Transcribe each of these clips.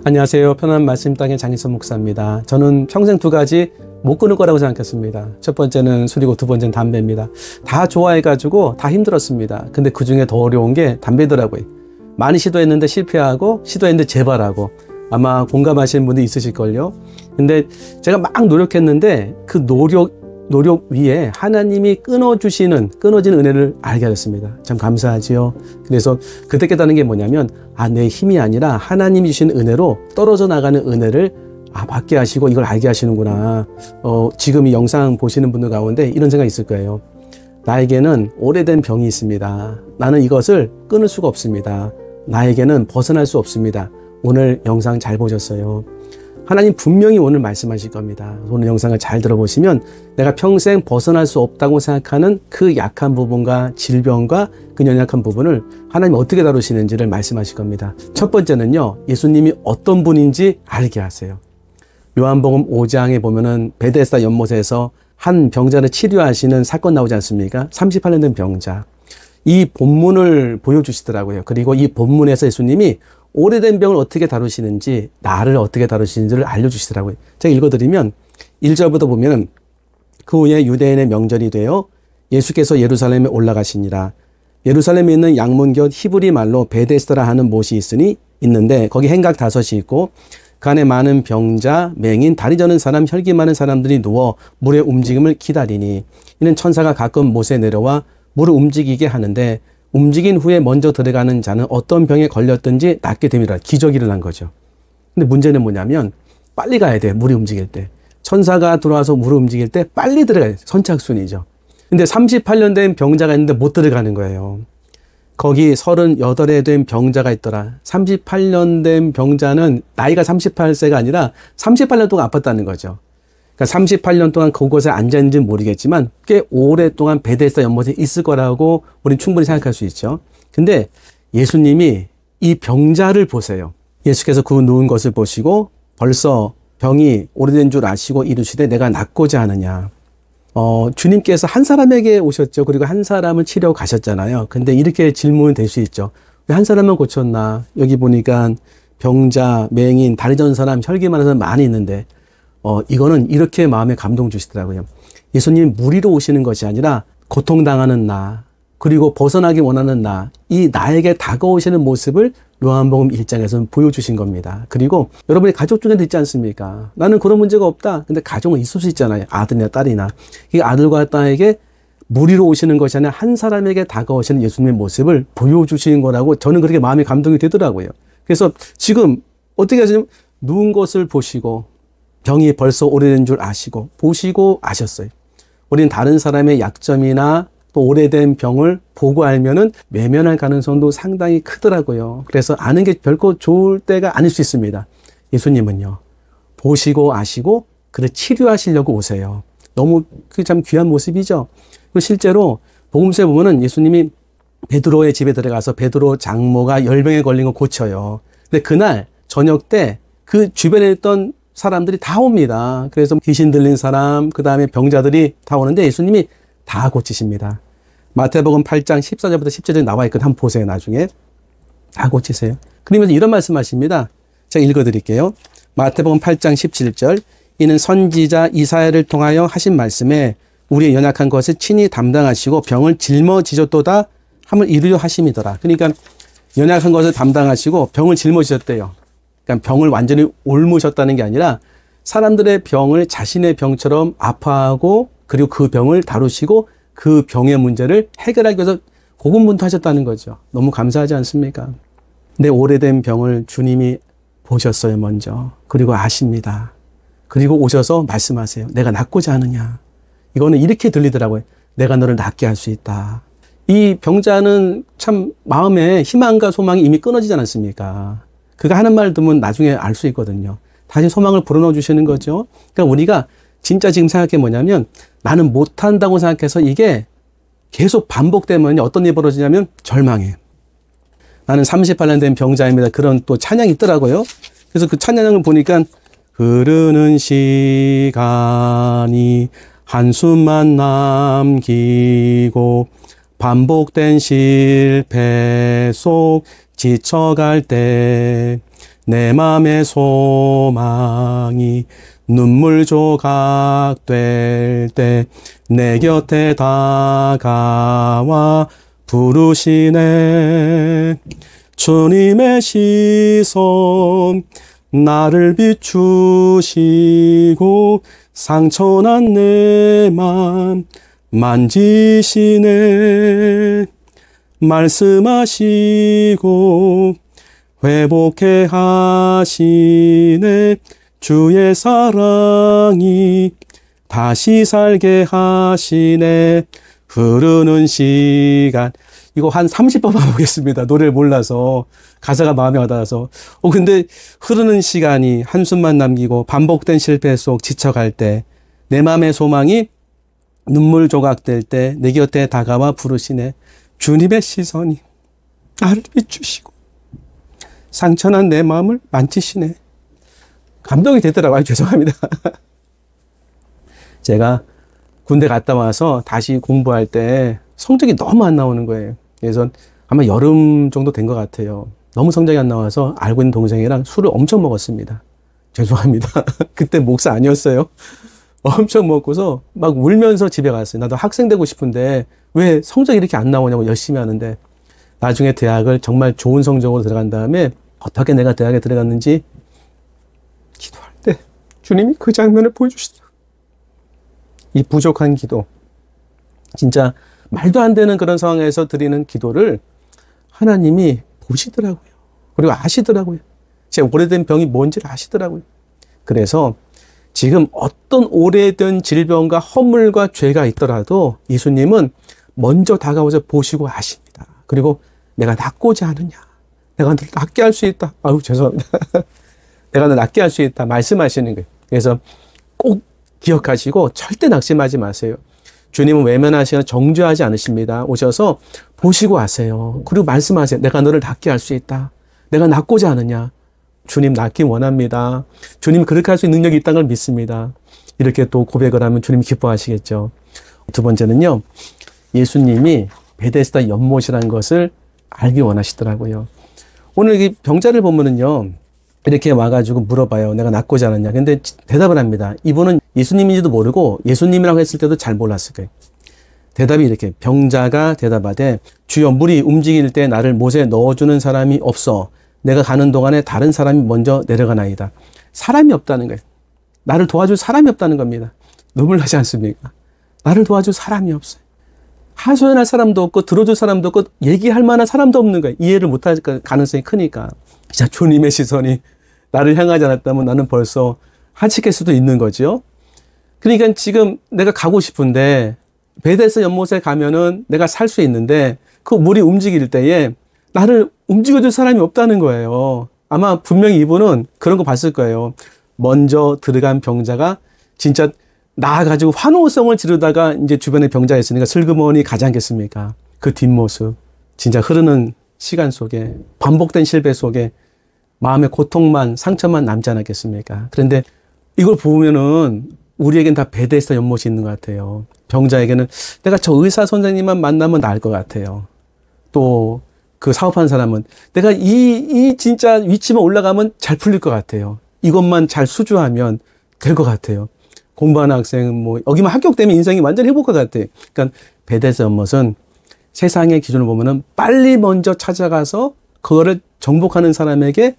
안녕하세요. 편안한 말씀 땅의 장희선 목사입니다. 저는 평생 두 가지 못 끊을 거라고 생각했습니다. 첫 번째는 술이고 두 번째는 담배입니다. 다 좋아해가지고 다 힘들었습니다. 근데 그 중에 더 어려운 게 담배더라고요. 많이 시도했는데 실패하고 시도했는데 재발하고 아마 공감하시는 분도 있으실걸요. 근데 제가 막 노력했는데 그 노력 위에 하나님이 끊어지는 은혜를 알게 됐습니다. 참 감사하지요. 그래서 그때 깨달은 게 뭐냐면 내 힘이 아니라 하나님이 주신 은혜로 떨어져 나가는 은혜를 받게 하시고 이걸 알게 하시는구나. 지금 이 영상 보시는 분들 가운데 이런 생각이 있을 거예요. 나에게는 오래된 병이 있습니다. 나는 이것을 끊을 수가 없습니다. 나에게는 벗어날 수 없습니다. 오늘 영상 잘 보셨어요. 하나님 분명히 오늘 말씀하실 겁니다. 오늘 영상을 잘 들어보시면 내가 평생 벗어날 수 없다고 생각하는 그 약한 부분과 질병과 그 연약한 부분을 하나님 어떻게 다루시는지를 말씀하실 겁니다. 첫 번째는요, 예수님이 어떤 분인지 알게 하세요. 요한복음 5장에 보면은 베데스다 연못에서 한 병자를 치료하시는 사건 나오지 않습니까? 38년 된 병자. 이 본문을 보여주시더라고요. 그리고 이 본문에서 예수님이 오래된 병을 어떻게 다루시는지, 나를 어떻게 다루시는지를 알려주시더라고요. 제가 읽어드리면 1절부터 보면 그 후에 유대인의 명절이 되어 예수께서 예루살렘에 올라가시니라. 예루살렘에 있는 양문곁 히브리 말로 베데스다라 하는 못이 있는데 거기 행각 5이 있고 그 안에 많은 병자, 맹인, 다리 저는 사람, 혈기 많은 사람들이 누워 물의 움직임을 기다리니 이는 천사가 가끔 못에 내려와 물을 움직이게 하는데 움직인 후에 먼저 들어가는 자는 어떤 병에 걸렸든지 낫게 됩니다. 기적이 일어난 거죠. 근데 문제는 뭐냐면 빨리 가야 돼요. 물이 움직일 때. 천사가 들어와서 물을 움직일 때 빨리 들어가야 돼요. 선착순이죠. 근데 38년 된 병자가 있는데 못 들어가는 거예요. 거기 38에 된 병자가 있더라. 38년 된 병자는 나이가 38세가 아니라 38년 동안 아팠다는 거죠. 그러니까 38년 동안 그곳에 앉아있는지는 모르겠지만 꽤 오랫동안 베데스다 연못에 있을 거라고 우리는 충분히 생각할 수 있죠. 근데 예수님이 이 병자를 보세요. 예수께서 그 누운 것을 보시고 벌써 병이 오래된 줄 아시고 이르시되 내가 낫고자 하느냐. 주님께서 한 사람에게 오셨죠. 그리고 한 사람을 치료 가셨잖아요. 근데 이렇게 질문이 될 수 있죠. 왜 한 사람만 고쳤나? 여기 보니까 병자, 맹인, 다리 저는 사람, 혈기 많은 사람 많이 있는데 이거는 이렇게 마음에 감동 주시더라고요. 예수님이 무리로 오시는 것이 아니라 고통당하는 나, 그리고 벗어나기 원하는 나, 이 나에게 다가오시는 모습을 요한복음 1장에서는 보여주신 겁니다. 그리고 여러분의 가족 중에도 있지 않습니까? 나는 그런 문제가 없다. 근데 가족은 있을 수 있잖아요. 아들이나 딸이나. 이 아들과 딸에게 무리로 오시는 것이 아니라 한 사람에게 다가오시는 예수님의 모습을 보여주시는 거라고 저는 그렇게 마음이 감동이 되더라고요. 그래서 지금 어떻게 하시냐면 누운 것을 보시고 병이 벌써 오래된 줄 아시고 보시고 아셨어요. 우리는 다른 사람의 약점이나 또 오래된 병을 보고 알면은 외면할 가능성도 상당히 크더라고요. 그래서 아는 게 결코 좋을 때가 아닐 수 있습니다. 예수님은요, 보시고 아시고 그를 치료하시려고 오세요. 너무 참 귀한 모습이죠. 그리고 실제로 복음서에 보면은 예수님이 베드로의 집에 들어가서 베드로 장모가 열병에 걸린 거 고쳐요. 근데 그날 저녁 때 그 주변에 있던 사람들이 다 옵니다. 그래서 귀신 들린 사람, 그 다음에 병자들이 다 오는데 예수님이 다 고치십니다. 마태복음 8장 14절부터 17절에 나와 있거든요. 한번 보세요. 나중에. 다 고치세요. 그러면서 이런 말씀하십니다. 제가 읽어드릴게요. 마태복음 8장 17절. 이는 선지자 이사야를 통하여 하신 말씀에 우리의 연약한 것을 친히 담당하시고 병을 짊어지셨도다 함을 이루려 하심이더라. 그러니까 연약한 것을 담당하시고 병을 짊어지셨대요. 그러니까 병을 완전히 옮으셨다는 게 아니라 사람들의 병을 자신의 병처럼 아파하고 그리고 그 병을 다루시고 그 병의 문제를 해결하기 위해서 고군분투하셨다는 거죠. 너무 감사하지 않습니까? 내 오래된 병을 주님이 보셨어요, 먼저. 그리고 아십니다. 그리고 오셔서 말씀하세요. 내가 낫고자 하느냐. 이거는 이렇게 들리더라고요. 내가 너를 낫게 할 수 있다. 이 병자는 참 마음에 희망과 소망이 이미 끊어지지 않았습니까? 그가 하는 말 들으면 나중에 알 수 있거든요. 다시 소망을 불어넣어 주시는 거죠. 그러니까 우리가 진짜 지금 생각해 뭐냐면 나는 못한다고 생각해서 이게 계속 반복되면 어떤 일이 벌어지냐면 절망해. 나는 38년 된 병자입니다. 그런 또 찬양이 있더라고요. 그래서 그 찬양을 보니까 흐르는 시간이 한숨만 남기고 반복된 실패 속 지쳐갈 때 내 맘의 소망이 눈물 조각 될 때 내 곁에 다가와 부르시네. 주님의 시선 나를 비추시고 상처난 내 맘 만지시네. 말씀하시고 회복해 하시네. 주의 사랑이 다시 살게 하시네. 흐르는 시간. 이거 한 30번 반복했습니다. 노래를 몰라서. 가사가 마음에 와닿아서. 근데 흐르는 시간이 한숨만 남기고 반복된 실패 속 지쳐갈 때 내 마음의 소망이 눈물 조각될 때 내 곁에 다가와 부르시네. 주님의 시선이 나를 비추시고 상처난 내 마음을 만지시네. 감동이 되더라고요. 죄송합니다. 제가 군대 갔다 와서 다시 공부할 때 성적이 너무 안 나오는 거예요. 그래서 아마 여름 정도 된 것 같아요. 너무 성적이 안 나와서 알고 있는 동생이랑 술을 엄청 먹었습니다. 죄송합니다. 그때 목사 아니었어요. 엄청 먹고서 막 울면서 집에 갔어요. 나도 학생 되고 싶은데 왜 성적이 이렇게 안 나오냐고 열심히 하는데 나중에 대학을 정말 좋은 성적으로 들어간 다음에 어떻게 내가 대학에 들어갔는지 기도할 때 주님이 그 장면을 보여주시더라고요. 이 부족한 기도, 진짜 말도 안 되는 그런 상황에서 드리는 기도를 하나님이 보시더라고요. 그리고 아시더라고요. 제 오래된 병이 뭔지를 아시더라고요. 그래서 지금 어떤 오래된 질병과 허물과 죄가 있더라도 예수님은 먼저 다가오셔 보시고 아십니다. 그리고 내가 낫고자 하느냐. 내가 널 낫게 할 수 있다. 아유, 죄송합니다. 내가 널 낫게 할 수 있다. 말씀하시는 거예요. 그래서 꼭 기억하시고 절대 낙심하지 마세요. 주님은 외면하시거나 정죄하지 않으십니다. 오셔서 보시고 하세요. 그리고 말씀하세요. 내가 너를 낫게 할 수 있다. 내가 낫고자 하느냐. 주님 낫기 원합니다. 주님 그렇게 할 수 있는 능력이 있다는 걸 믿습니다. 이렇게 또 고백을 하면 주님 기뻐하시겠죠. 두 번째는요. 예수님이 베데스다 연못이라는 것을 알기 원하시더라고요. 오늘 이 병자를 보면은요. 이렇게 와가지고 물어봐요. 내가 낫고자 하느냐. 근데 대답을 합니다. 이분은 예수님인지도 모르고 예수님이라고 했을 때도 잘 몰랐을 거예요. 대답이 이렇게 병자가 대답하되 주여 물이 움직일 때 나를 못에 넣어주는 사람이 없어. 내가 가는 동안에 다른 사람이 먼저 내려가나이다. 사람이 없다는 거예요. 나를 도와줄 사람이 없다는 겁니다. 눈물 나지 않습니까? 나를 도와줄 사람이 없어요. 하소연할 사람도 없고 들어줄 사람도 없고 얘기할 만한 사람도 없는 거예요. 이해를 못할 가능성이 크니까. 진짜 주님의 시선이 나를 향하지 않았다면 나는 벌써 하직할 수도 있는 거죠. 그러니까 지금 내가 가고 싶은데 베데스다 연못에 가면은 내가 살 수 있는데 그 물이 움직일 때에 나를 움직여줄 사람이 없다는 거예요. 아마 분명히 이분은 그런 거 봤을 거예요. 먼저 들어간 병자가 진짜 나와가지고 환호성을 지르다가 이제 주변에 병자가 있으니까 슬그머니 가지 않겠습니까? 그 뒷모습. 진짜 흐르는 시간 속에 반복된 실패 속에 마음의 고통만 상처만 남지 않았겠습니까? 그런데 이걸 보면은 우리에겐 다 베데스다 연못이 있는 것 같아요. 병자에게는 내가 저 의사 선생님만 만나면 나을 것 같아요. 또 그 사업하는 사람은 내가 이 진짜 위치만 올라가면 잘 풀릴 것 같아요. 이것만 잘 수주하면 될 것 같아요. 공부하는 학생은 뭐 여기만 합격되면 인생이 완전히 행복할 것 같아요. 그러니까 베데스다 연못은 세상의 기준을 보면은 빨리 먼저 찾아가서 그거를 정복하는 사람에게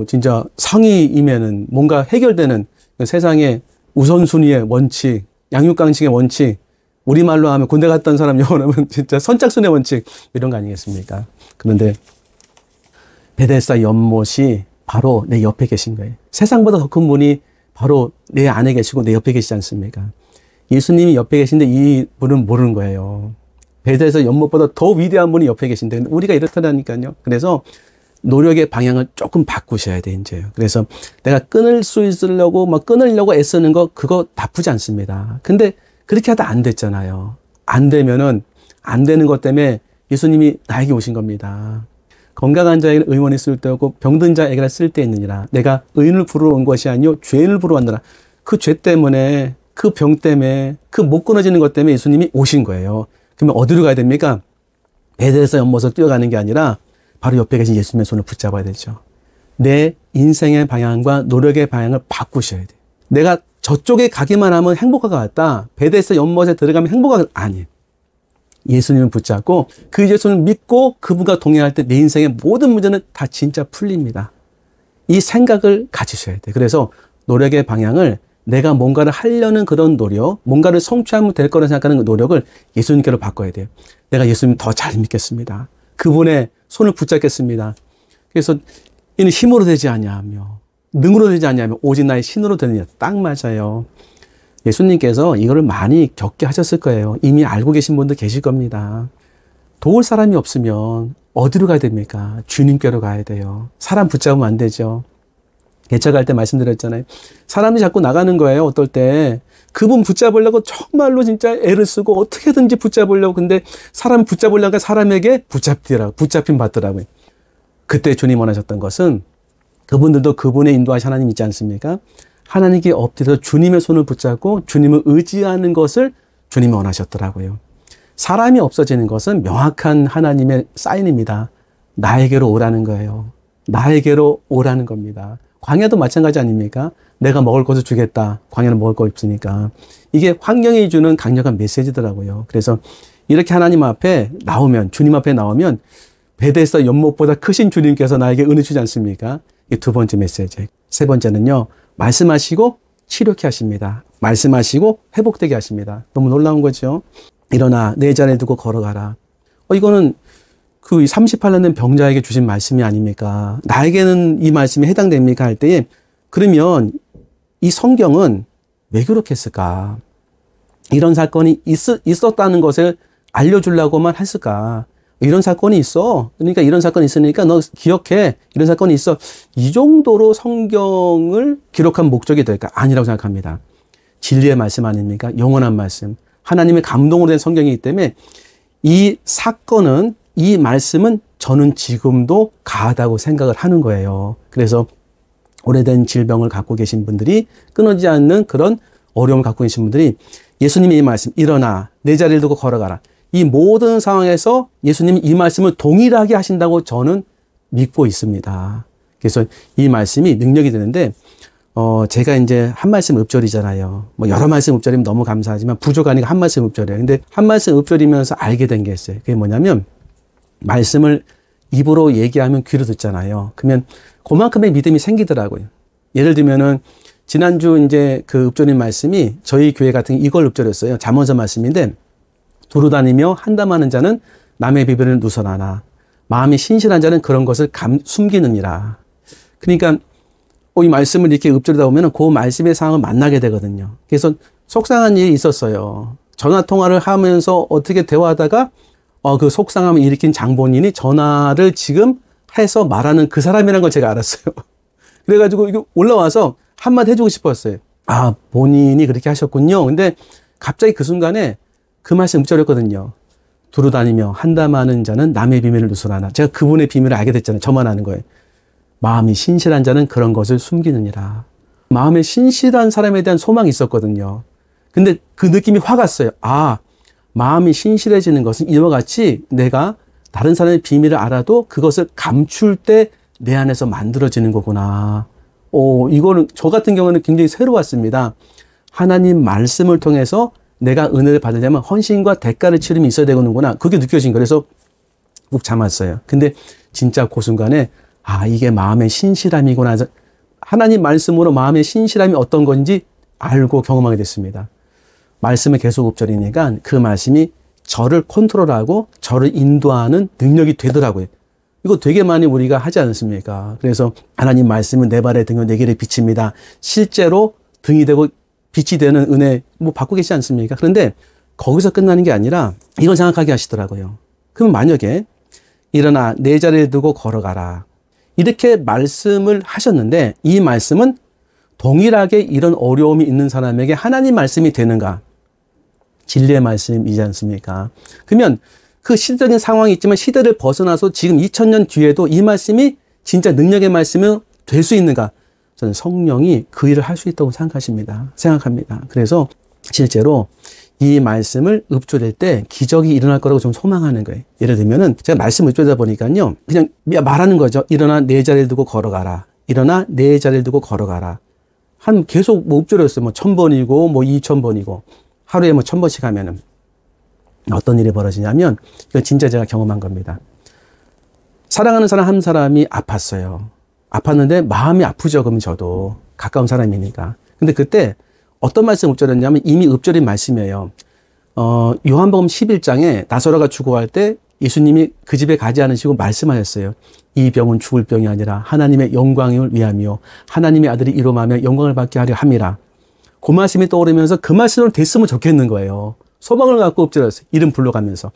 진짜 상위이면은 뭔가 해결되는 세상의 우선순위의 원칙, 양육강식의 원칙, 우리말로 하면 군대 갔다 온 사람 영어로 하면 진짜 선착순의 원칙 이런 거 아니겠습니까? 그런데 베데스다 연못이 바로 내 옆에 계신 거예요. 세상보다 더 큰 분이 바로 내 안에 계시고 내 옆에 계시지 않습니까? 예수님이 옆에 계신데 이 분은 모르는 거예요. 베데스다 연못보다 더 위대한 분이 옆에 계신데 우리가 이렇다니까요. 그래서 노력의 방향을 조금 바꾸셔야 돼, 이제. 그래서 내가 끊을 수 있으려고, 끊으려고 애쓰는 거, 그거 나쁘지 않습니다. 근데 그렇게 하다 안 됐잖아요. 안 되면은, 안 되는 것 때문에 예수님이 나에게 오신 겁니다. 건강한 자에게는 의원이 쓸데없고 병든 자에게는 쓸데있느니라. 내가 의인을 부르러 온 것이 아니요 죄인을 부르러 왔노라. 그 죄 때문에, 그 병 때문에, 그 못 끊어지는 것 때문에 예수님이 오신 거예요. 그러면 어디로 가야 됩니까? 베데스다 연못을 뛰어가는 게 아니라 바로 옆에 계신 예수님의 손을 붙잡아야 되죠. 내 인생의 방향과 노력의 방향을 바꾸셔야 돼요. 내가 저쪽에 가기만 하면 행복할 것 같다. 베데스다 연못에 들어가면 행복할 것 같다. 아니에요. 예수님을 붙잡고 그 예수님을 믿고 그분과 동행할 때 내 인생의 모든 문제는 다 진짜 풀립니다. 이 생각을 가지셔야 돼요. 그래서 노력의 방향을 내가 뭔가를 하려는 그런 노력, 뭔가를 성취하면 될 거라 생각하는 그 노력을 예수님께로 바꿔야 돼요. 내가 예수님 더 잘 믿겠습니다. 그분의 손을 붙잡겠습니다. 그래서 이는 힘으로 되지 아니하며 능으로 되지 아니하며 오직 나의 신으로 되느냐. 딱 맞아요. 예수님께서 이거를 많이 겪게 하셨을 거예요. 이미 알고 계신 분도 계실 겁니다. 도울 사람이 없으면 어디로 가야 됩니까? 주님께로 가야 돼요. 사람 붙잡으면 안 되죠. 개척할 때 말씀드렸잖아요. 사람이 자꾸 나가는 거예요. 어떨 때. 그분 붙잡으려고 정말로 진짜 애를 쓰고 어떻게든지 붙잡으려고. 근데 사람 붙잡으려고 사람에게 붙잡힘 받더라고요. 그때 주님 원하셨던 것은 그분들도 그분의 인도하신 하나님 있지 않습니까? 하나님께 엎드려 주님의 손을 붙잡고 주님을 의지하는 것을 주님이 원하셨더라고요. 사람이 없어지는 것은 명확한 하나님의 사인입니다. 나에게로 오라는 거예요. 나에게로 오라는 겁니다. 광야도 마찬가지 아닙니까? 내가 먹을 것을 주겠다. 광야는 먹을 거 없으니까. 이게 환경이 주는 강력한 메시지더라고요. 그래서 이렇게 하나님 앞에 나오면, 주님 앞에 나오면 베데스다 연못보다 크신 주님께서 나에게 은혜 주지 않습니까? 이 두 번째 메시지. 세 번째는요. 말씀하시고 치료케 하십니다. 말씀하시고 회복되게 하십니다. 너무 놀라운 거죠. 일어나 내 자리에 두고 걸어가라. 이거는 그 38년 된 병자에게 주신 말씀이 아닙니까? 나에게는 이 말씀이 해당됩니까? 할 때에 그러면 이 성경은 왜 그렇게 했을까? 이런 사건이 있었다는 것을 알려주려고만 했을까? 이런 사건이 있어. 그러니까 이런 사건이 있으니까 너 기억해. 이런 사건이 있어. 이 정도로 성경을 기록한 목적이 될까? 아니라고 생각합니다. 진리의 말씀 아닙니까? 영원한 말씀. 하나님의 감동으로 된 성경이기 때문에 이 사건은, 이 말씀은 저는 지금도 가하다고 생각을 하는 거예요. 그래서 오래된 질병을 갖고 계신 분들이, 끊어지지 않는 그런 어려움을 갖고 계신 분들이 예수님의 이 말씀, 일어나 내 자리를 두고 걸어가라. 이 모든 상황에서 예수님이 이 말씀을 동일하게 하신다고 저는 믿고 있습니다. 그래서 이 말씀이 능력이 되는데, 제가 이제 한 말씀 읍절이잖아요. 뭐 여러 말씀 읍절이면 너무 감사하지만 부족하니까 한 말씀 읍절이에요. 근데 한 말씀 읍절이면서 알게 된 게 있어요. 그게 뭐냐면, 말씀을 입으로 얘기하면 귀로 듣잖아요. 그러면 그만큼의 믿음이 생기더라고요. 예를 들면은, 지난주 이제 그 읍절인 말씀이 저희 교회 같은 이걸 읍절이었어요. 잠언서 말씀인데, 두루 다니며 한담하는 자는 남의 비밀을 누설하나 마음이 신실한 자는 그런 것을 숨기느니라. 그러니까 이 말씀을 이렇게 읊조리다 보면 그 말씀의 상황을 만나게 되거든요. 그래서 속상한 일이 있었어요. 전화 통화를 하면서 어떻게 대화하다가 그 속상함을 일으킨 장본인이 전화를 지금 해서 말하는 그 사람이라는 걸 제가 알았어요. 그래가지고 이거 올라와서 한마디 해주고 싶었어요. 아, 본인이 그렇게 하셨군요. 근데 갑자기 그 순간에 그 말씀 읊조렸거든요. 두루 다니며 한담하는 자는 남의 비밀을 누설하나. 제가 그분의 비밀을 알게 됐잖아요. 저만 아는 거예요. 마음이 신실한 자는 그런 것을 숨기느니라. 마음에 신실한 사람에 대한 소망이 있었거든요. 근데 그 느낌이 확 왔어요. 아, 마음이 신실해지는 것은 이와 같이 내가 다른 사람의 비밀을 알아도 그것을 감출 때 내 안에서 만들어지는 거구나. 이거는 저 같은 경우는 굉장히 새로웠습니다. 하나님 말씀을 통해서 내가 은혜를 받으려면 헌신과 대가를 치름이 있어야 되는구나. 그게 느껴진 거예요. 그래서 꾹 참았어요. 근데 진짜 그 순간에 이게 마음의 신실함이구나. 하나님 말씀으로 마음의 신실함이 어떤 건지 알고 경험하게 됐습니다. 말씀을 계속 읊조리니까 그 말씀이 저를 컨트롤하고 저를 인도하는 능력이 되더라고요. 이거 되게 많이 우리가 하지 않습니까? 그래서 하나님 말씀은 내 발의 등은 내 길의 빛입니다. 실제로 등이 되고 빛이 되는 은혜 받고 계시지 않습니까? 그런데 거기서 끝나는 게 아니라 이걸 생각하게 하시더라고요. 그럼 만약에 일어나 내 자리를 두고 걸어가라. 이렇게 말씀을 하셨는데 이 말씀은 동일하게 이런 어려움이 있는 사람에게 하나님 말씀이 되는가? 진리의 말씀이지 않습니까? 그러면 그 시대적인 상황이 있지만 시대를 벗어나서 지금 2000년 뒤에도 이 말씀이 진짜 능력의 말씀이 될 수 있는가? 저는 성령이 그 일을 할 수 있다고 생각합니다. 그래서 실제로 이 말씀을 읊조릴 때 기적이 일어날 거라고 좀 소망하는 거예요. 예를 들면은 제가 말씀을 읊조리다 보니까요. 그냥 말하는 거죠. 일어나 네 자리를 두고 걸어가라. 일어나 네 자리를 두고 걸어가라. 한 계속 뭐 읊조렸어요. 뭐 1000번이고 뭐 2000번이고 하루에 뭐 1000번씩 하면은 어떤 일이 벌어지냐면 이건 진짜 제가 경험한 겁니다. 사랑하는 사람 한 사람이 아팠어요. 아팠는데 마음이 아프죠. 그러면 저도 가까운 사람이니까. 근데 그때 어떤 말씀 읊조렸냐면 이미 읊조린 말씀이에요. 요한복음 11장에 나사로가 죽어갈 때 예수님이 그 집에 가지 않으시고 말씀하셨어요. 이 병은 죽을 병이 아니라 하나님의 영광을 위함이요 하나님의 아들이 이름하며 영광을 받게 하려 함이라. 그 말씀이 떠오르면서 그 말씀으로 됐으면 좋겠는 거예요. 소망을 갖고 읊조렸어요. 이름 불러가면서.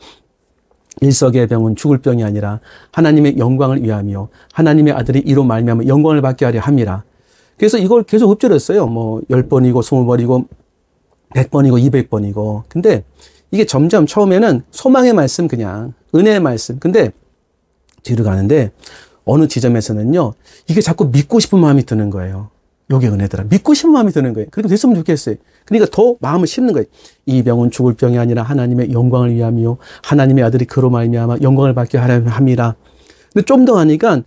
일석의 병은 죽을 병이 아니라 하나님의 영광을 위함이요 하나님의 아들이 이로 말미암아 영광을 받게 하려 함이라. 그래서 이걸 계속 읊조렸어요. 뭐 10번이고 20번이고 100번이고 200번이고. 근데 이게 점점 처음에는 소망의 말씀, 그냥 은혜의 말씀. 근데 뒤로 가는데 어느 지점에서는요, 이게 자꾸 믿고 싶은 마음이 드는 거예요. 요게 은혜더라. 믿고 싶은 마음이 드는 거예요. 그렇게 됐으면 좋겠어요. 그러니까 더 마음을 씹는 거예요. 이 병은 죽을 병이 아니라 하나님의 영광을 위함이요 하나님의 아들이 그로 말미암아 영광을 받게 하려 함이라. 근데 좀 더 하니까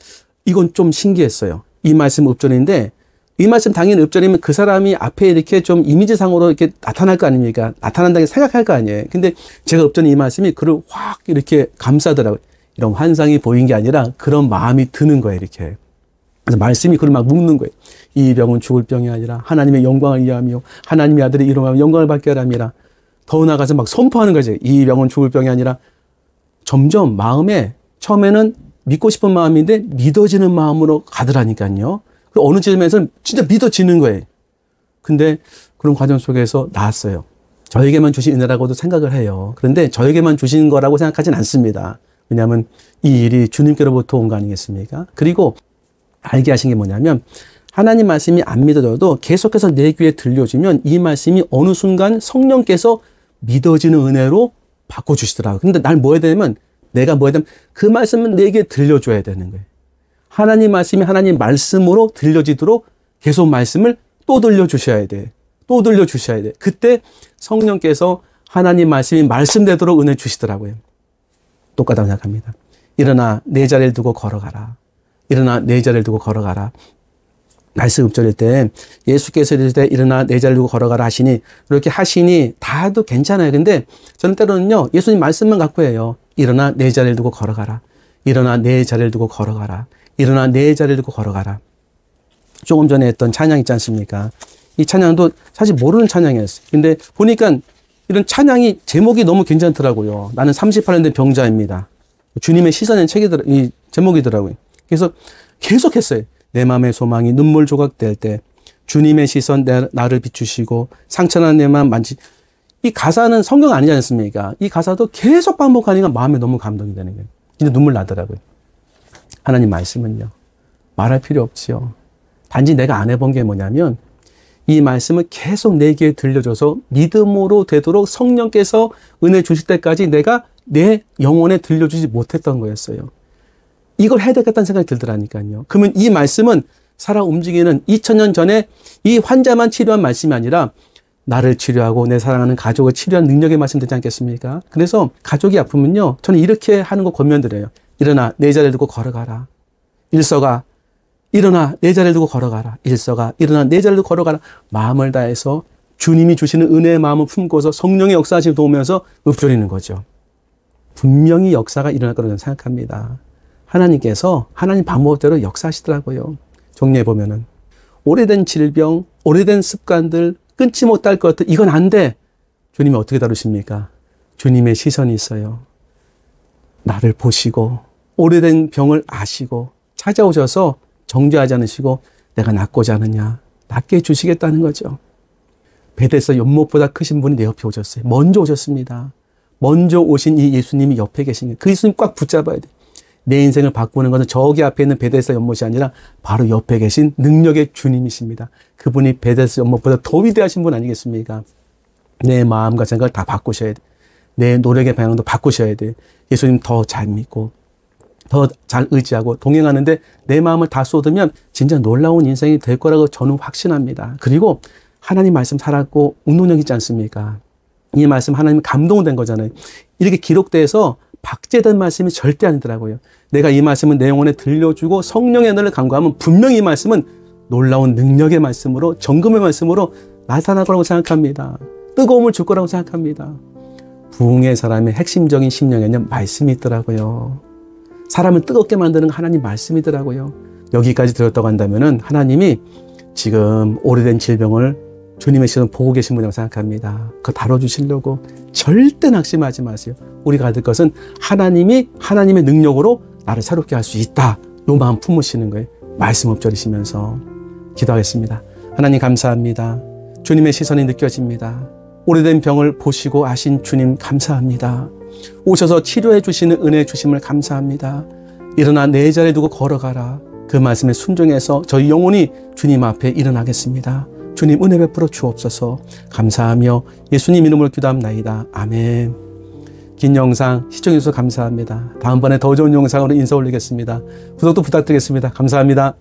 이건 좀 신기했어요. 이 말씀 읊조리는데 이 말씀 당연히 읊조리면 그 사람이 앞에 이렇게 좀 이미지상으로 이렇게 나타날 거 아닙니까? 나타난다고 생각할 거 아니에요. 근데 제가 읊조린 이 말씀이 그를 확 이렇게 감싸더라고요. 이런 환상이 보인 게 아니라 그런 마음이 드는 거예요, 이렇게. 그래서 말씀이 그를 막 묶는 거예요. 이 병은 죽을 병이 아니라 하나님의 영광을 위함이요 하나님의 아들이 이름하며 영광을 받게 하람이라. 더 나아가서 막 선포하는 거죠. 이 병은 죽을 병이 아니라. 점점 마음에 처음에는 믿고 싶은 마음인데 믿어지는 마음으로 가더라니까요. 어느 지점에서는 진짜 믿어지는 거예요. 근데 그런 과정 속에서 나았어요. 저에게만 주신 은혜라고도 생각을 해요. 그런데 저에게만 주신 거라고 생각하진 않습니다. 왜냐하면 이 일이 주님께로부터 온 거 아니겠습니까? 그리고 알게 하신 게 뭐냐면 하나님 말씀이 안 믿어져도 계속해서 내 귀에 들려주면 이 말씀이 어느 순간 성령께서 믿어지는 은혜로 바꿔주시더라고요. 근데 날 뭐 해야 되냐면 내가 뭐 해야 되면 그 말씀은 내게 들려줘야 되는 거예요. 하나님 말씀이 하나님 말씀으로 들려지도록 계속 말씀을 또 들려주셔야 돼. 또 들려주셔야 돼. 그때 성령께서 하나님 말씀이 말씀되도록 은혜 주시더라고요. 똑같다고 생각합니다. 일어나 내 자리를 두고 걸어가라. 일어나 내 자리를 두고 걸어가라. 말씀 읊조릴 때 예수께서 이르실 때 일어나 내 자리를 두고 걸어가라 하시니 그렇게 하시니 다 해도 괜찮아요. 근데 저는 때로는요 예수님 말씀만 갖고 해요. 일어나 내 자리를 두고 걸어가라. 일어나 내 자리를 두고 걸어가라. 일어나 내 자리를 두고 걸어가라. 조금 전에 했던 찬양 있지 않습니까? 이 찬양도 사실 모르는 찬양이었어요. 근데 보니까 이런 찬양이 제목이 너무 괜찮더라고요. 나는 38년 된 병자입니다. 주님의 시선의 이 제목이더라고요. 그래서 계속 했어요. 내 마음의 소망이 눈물 조각 될 때 주님의 시선 나를 비추시고 상처난 내 마음 만지. 이 가사는 성경 아니지 않습니까? 이 가사도 계속 반복하니까 마음에 너무 감동이 되는 거예요. 근데 눈물 나더라고요. 하나님 말씀은요. 말할 필요 없지요. 단지 내가 안 해본 게 뭐냐면 이 말씀을 계속 내 귀에 들려줘서 믿음으로 되도록 성령께서 은혜 주실 때까지 내가 내 영혼에 들려주지 못했던 거였어요. 이걸 해야 되겠다는 생각이 들더라니까요. 그러면 이 말씀은 살아 움직이는 2000년 전에 이 환자만 치료한 말씀이 아니라 나를 치료하고 내 사랑하는 가족을 치료한 능력의 말씀 되지 않겠습니까? 그래서 가족이 아프면요. 저는 이렇게 하는 거 권면드려요. 일어나 내 자리를 두고 걸어가라. 일서가 일어나 내 자리를 두고 걸어가라. 일서가 일어나 내 자리를 두고 걸어가라. 마음을 다해서 주님이 주시는 은혜의 마음을 품고서 성령의 역사하심을 도우면서 읊조리는 거죠. 분명히 역사가 일어날 거라고 생각합니다. 하나님께서 하나님 방법대로 역사하시더라고요. 정리해보면은 오래된 질병, 오래된 습관들 끊지 못할 것들 이건 안 돼. 주님이 어떻게 다루십니까? 주님의 시선이 있어요. 나를 보시고 오래된 병을 아시고 찾아오셔서 정죄하지 않으시고 내가 낫고자 하느냐 낫게 해주시겠다는 거죠. 베데스다 연못보다 크신 분이 내 옆에 오셨어요. 먼저 오셨습니다. 먼저 오신 이 예수님이 옆에 계신 거예요. 그 예수님 꽉 붙잡아야 돼요. 내 인생을 바꾸는 것은 저기 앞에 있는 베데스다 연못이 아니라 바로 옆에 계신 능력의 주님이십니다. 그분이 베데스다 연못보다 더 위대하신 분 아니겠습니까? 내 마음과 생각을 다 바꾸셔야 돼. 내 노력의 방향도 바꾸셔야 돼. 예수님 더 잘 믿고 더 잘 의지하고 동행하는데 내 마음을 다 쏟으면 진짜 놀라운 인생이 될 거라고 저는 확신합니다. 그리고 하나님 말씀 살았고 운동력 있지 않습니까? 이 말씀 하나님 감동된 거잖아요. 이렇게 기록돼서 박제된 말씀이 절대 아니더라고요. 내가 이 말씀은 내 영혼에 들려주고 성령의 은혜를 간구하면 분명히 이 말씀은 놀라운 능력의 말씀으로, 정금의 말씀으로 나타날 거라고 생각합니다. 뜨거움을 줄 거라고 생각합니다. 부흥의 사람의 핵심적인 심령에는 말씀이 있더라고요. 사람을 뜨겁게 만드는 하나님 말씀이더라고요. 여기까지 들었다고 한다면은 하나님이 지금 오래된 질병을 주님의 시선 보고 계신 분이라고 생각합니다. 그거 다뤄주시려고 절대 낙심하지 마세요. 우리가 받을 것은 하나님이 하나님의 능력으로 나를 새롭게 할 수 있다. 요 마음 품으시는 거예요. 말씀 엎드리시면서 기도하겠습니다. 하나님 감사합니다. 주님의 시선이 느껴집니다. 오래된 병을 보시고 아신 주님 감사합니다. 오셔서 치료해 주시는 은혜 주심을 감사합니다. 일어나 내 자리에 두고 걸어가라. 그 말씀에 순종해서 저희 영혼이 주님 앞에 일어나겠습니다. 주님 은혜 베풀어 주옵소서. 감사하며 예수님 이름으로 기도합나이다. 아멘. 긴 영상 시청해 주셔서 감사합니다. 다음번에 더 좋은 영상으로 인사 올리겠습니다. 구독도 부탁드리겠습니다. 감사합니다.